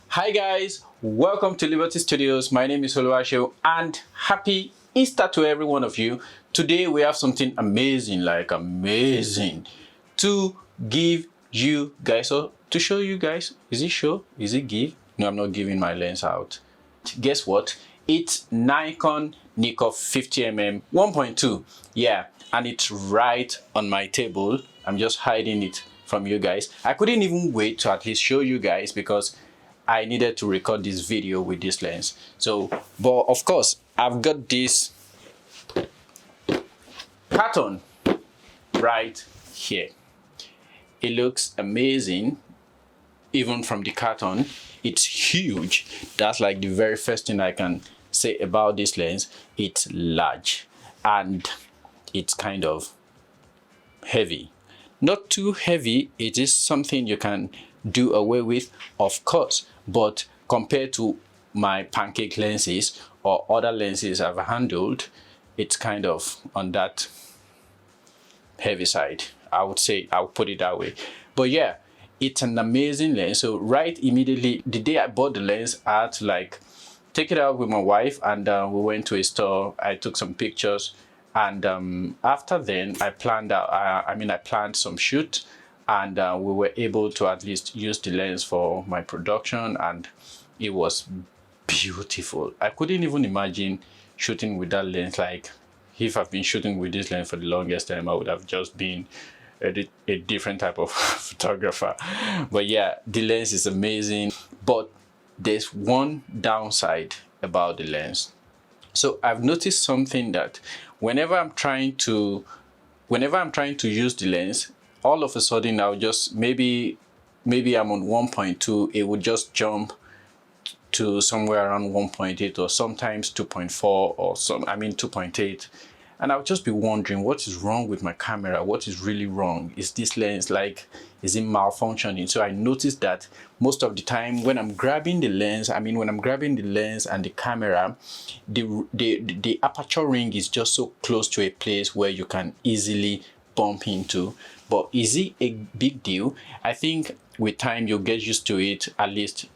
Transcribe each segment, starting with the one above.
Hi guys, welcome to Liberty Studios. My name is Oluwaseun and happy Easter to every one of you. Today we have something amazing, to give you guys, or to show you guys. Is it show? Is it give? No, I'm not giving my lens out. Guess what? It's Nikon Nikkor 50mm 1.2. Yeah, and it's right on my table. I'm just hiding it from you guys. I couldn't even wait to at least show you guys because I needed to record this video with this lens. So, but of course, I've got this carton right here. It looks amazing, even from the carton. It's huge. That's like the very first thing I can say about this lens. It's large and it's kind of heavy. Not too heavy. It is something you can do away with, of course, but compared to my pancake lenses or other lenses I've handled, it's kind of on that heavy side. I would say, I'll put it that way. But yeah, it's an amazing lens. So right immediately the day I bought the lens, I had to like take it out with my wife, and we went to a store. I took some pictures, and after then I planned out I planned some shoot, and we were able to at least use the lens for my production, and it was beautiful. I couldn't even imagine shooting with that lens. Like, if I've been shooting with this lens for the longest time, I would have just been a different type of photographer. But yeah, the lens is amazing, but there's one downside about the lens. So I've noticed something, that whenever I'm trying to use the lens, all of a sudden I'll just maybe I'm on 1.2, it would just jump to somewhere around 1.8, or sometimes 2.4, or 2.8, and I'll just be wondering what is wrong with my camera. What is really wrong? Is this lens, like, is it malfunctioning? So I noticed that most of the time when I'm grabbing the lens, and the camera, the aperture ring is just so close to a place where you can easily bump into. But is it a big deal? I think with time you'll get used to it. At least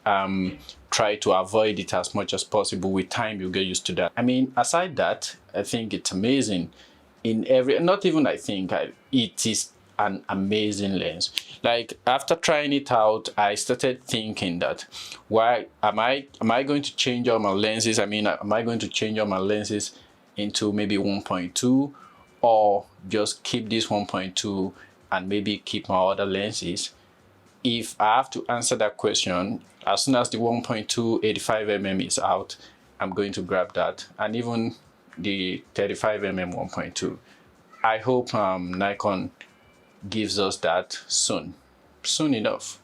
try to avoid it as much as possible. With time you'll get used to that. I mean, aside that, I think it's amazing in every, not even I think, it is an amazing lens. Like, after trying it out, I started thinking that, why am I going to change all my lenses? I mean, am I going to change all my lenses into maybe 1.2, or just keep this 1.2 and maybe keep my other lenses? If I have to answer that question, as soon as the 1.2 85mm is out, I'm going to grab that, and even the 35mm 1.2. I hope Nikon gives us that soon enough,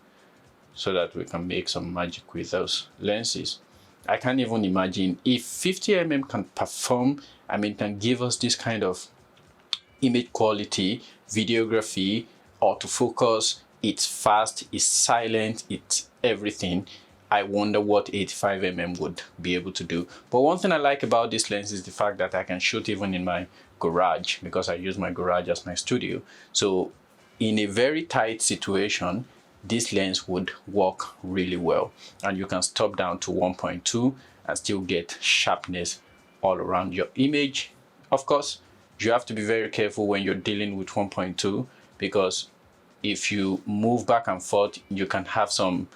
so that we can make some magic with those lenses. I can't even imagine if 50mm can perform, can give us this kind of image quality, videography, autofocus. It's fast, it's silent, it's everything. I wonder what 85mm would be able to do. But one thing I like about this lens is the fact that I can shoot even in my garage, because I use my garage as my studio. So in a very tight situation, this lens would work really well, and you can stop down to 1.2 and still get sharpness all around your image. Of course, you have to be very careful when you're dealing with 1.2, because if you move back and forth, you can have some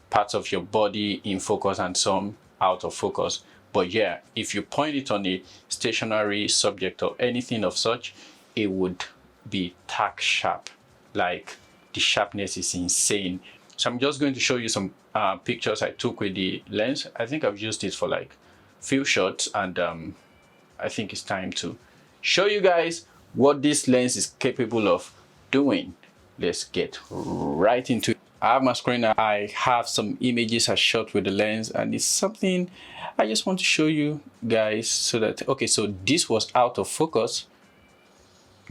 parts of your body in focus and some out of focus. But yeah, if you point it on a stationary subject or anything of such, it would be tack sharp. Like, the sharpness is insane. So I'm just going to show you some pictures I took with the lens. I think I've used it for like few shots, and I think it's time to show you guys what this lens is capable of doing. Let's get right into it. I have my screen. I have some images I shot with the lens, and it's something I just want to show you guys, so that, okay, so this was out of focus,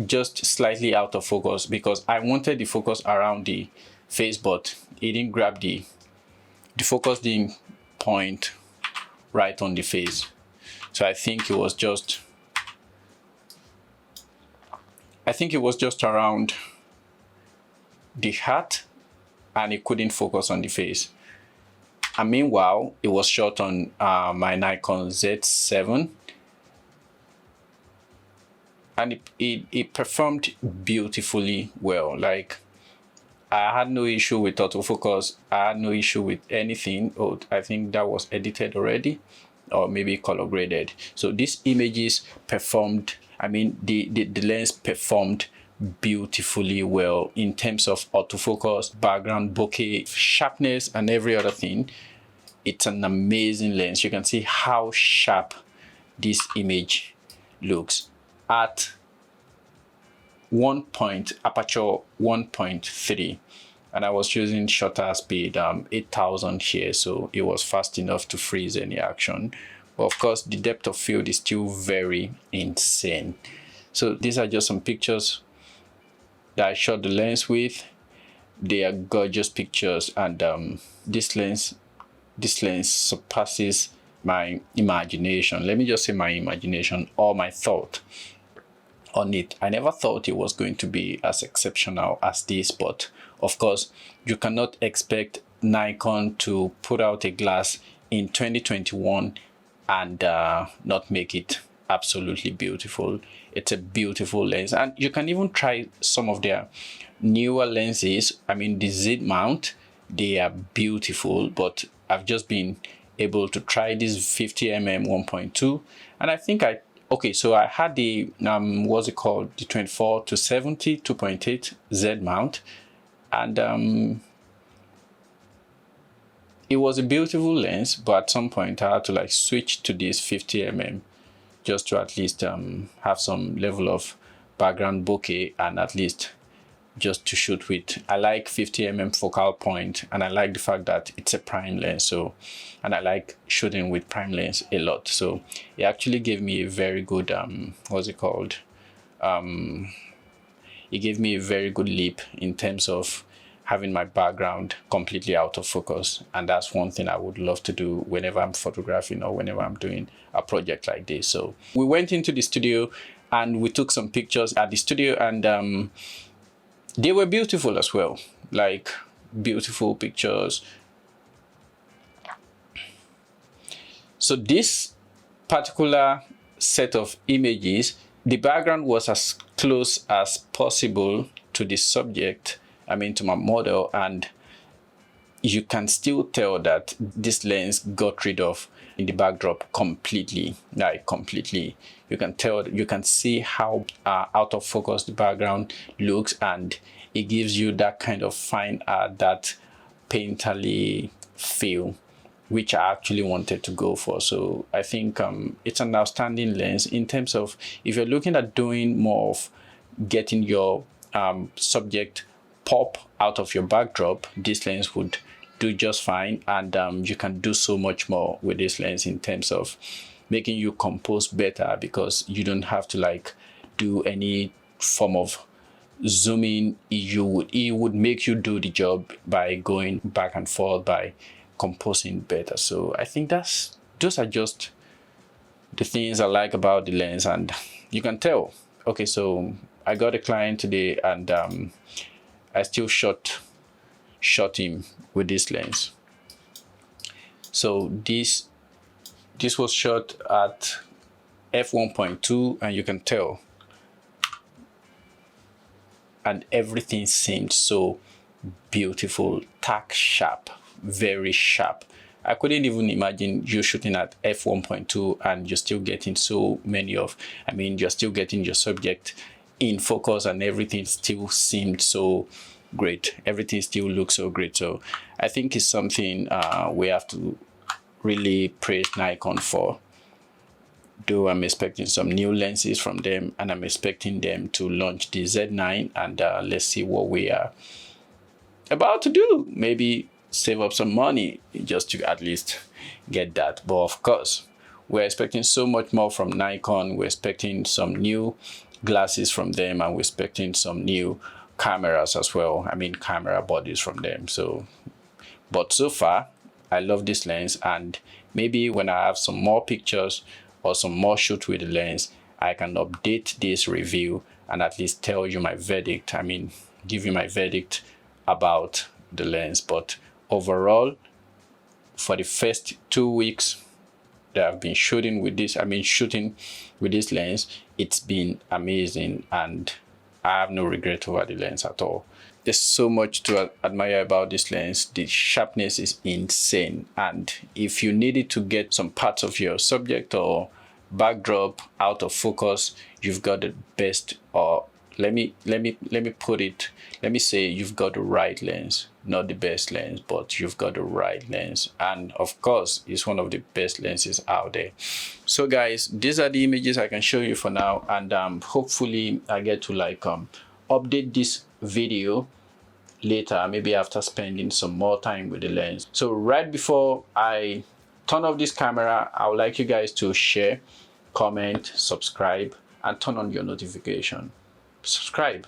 just slightly out of focus, because I wanted the focus around the face, but it didn't grab the focus didn't point right on the face. So I think it was just around the hat, and it couldn't focus on the face. And meanwhile, it was shot on my Nikon Z7, and it performed beautifully well. Like, I had no issue with autofocus. I had no issue with anything. Oh, I think that was edited already, or maybe color graded. So these images performed, I mean, the lens performed beautifully well in terms of autofocus, background bokeh, sharpness, and every other thing. It's an amazing lens. You can see how sharp this image looks at aperture 1.3, and I was using shutter speed 8000 here, so it was fast enough to freeze any action. But of course, the depth of field is still very insane. So these are just some pictures that I shot the lens with. They are gorgeous pictures, and this lens surpasses my imagination. Let me just say my imagination, or my thought on it. I never thought it was going to be as exceptional as this, but of course, you cannot expect Nikon to put out a glass in 2021 and not make it absolutely beautiful. It's a beautiful lens, and you can even try some of their newer lenses. I mean, the Z mount, they are beautiful, but I've just been able to try this 50mm 1.2, and I think so I had the what's it called, the 24 to 70 2.8 Z mount, and it was a beautiful lens, but at some point I had to like switch to this 50mm just to at least have some level of background bokeh, and at least just to shoot with. I like 50mm focal point, and I like the fact that it's a prime lens, so, and I like shooting with prime lens a lot, so it actually gave me a very good what's it called, it gave me a very good leap in terms of having my background completely out of focus. And that's one thing I would love to do whenever I'm photographing or whenever I'm doing a project like this. So we went into the studio and we took some pictures at the studio, and they were beautiful as well, like beautiful pictures. So this particular set of images, the background was as close as possible to the subject, I mean to my model, and you can still tell that this lens got rid of in the backdrop completely, like completely. You can tell, you can see how out of focus the background looks, and it gives you that kind of fine art, that painterly feel, which I actually wanted to go for. So I think it's an outstanding lens in terms of, if you're looking at doing more of getting your subject pop out of your backdrop, this lens would do just fine. And you can do so much more with this lens in terms of making you compose better, because you don't have to like do any form of zooming. It would make you do the job by going back and forth, by composing better. So I think those are just the things I like about the lens, and you can tell. Okay, so I got a client today, and I still shot him with this lens. So this was shot at f1.2, and you can tell, and everything seemed so beautiful, tack sharp, very sharp. I couldn't even imagine you shooting at f1.2 and you're still getting so many of, I mean, you're still getting your subject in focus, and everything still seemed so great. Everything still looks so great. So I think it's something we have to really praise Nikon for. Though I'm expecting some new lenses from them, and I'm expecting them to launch the Z9, and let's see what we are about to do. Maybe save up some money just to at least get that. But of course, we're expecting so much more from Nikon. We're expecting some new glasses from them, and we're expecting some new cameras as well. I mean, camera bodies from them. So, but so far, I love this lens, and maybe when I have some more pictures or some more shoot with the lens, I can update this review and at least tell you my verdict. I mean, give you my verdict about the lens. But overall, for the first 2 weeks that I've been shooting with this, shooting with this lens, it's been amazing, and I have no regret over the lens at all. There's so much to admire about this lens. The sharpness is insane, and if you needed to get some parts of your subject or backdrop out of focus, you've got the best, or let me say you've got the right lens. Not the best lens, but you've got the right lens, and of course it's one of the best lenses out there. So guys, these are the images I can show you for now, and hopefully I get to update this video later, maybe after spending some more time with the lens. So right before I turn off this camera, I would like you guys to share, comment, subscribe, and turn on your notification. Subscribe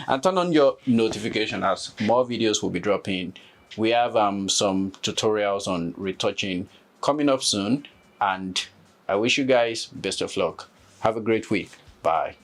and turn on your notification, as more videos will be dropping. We have some tutorials on retouching coming up soon, and I wish you guys best of luck. Have a great week. Bye.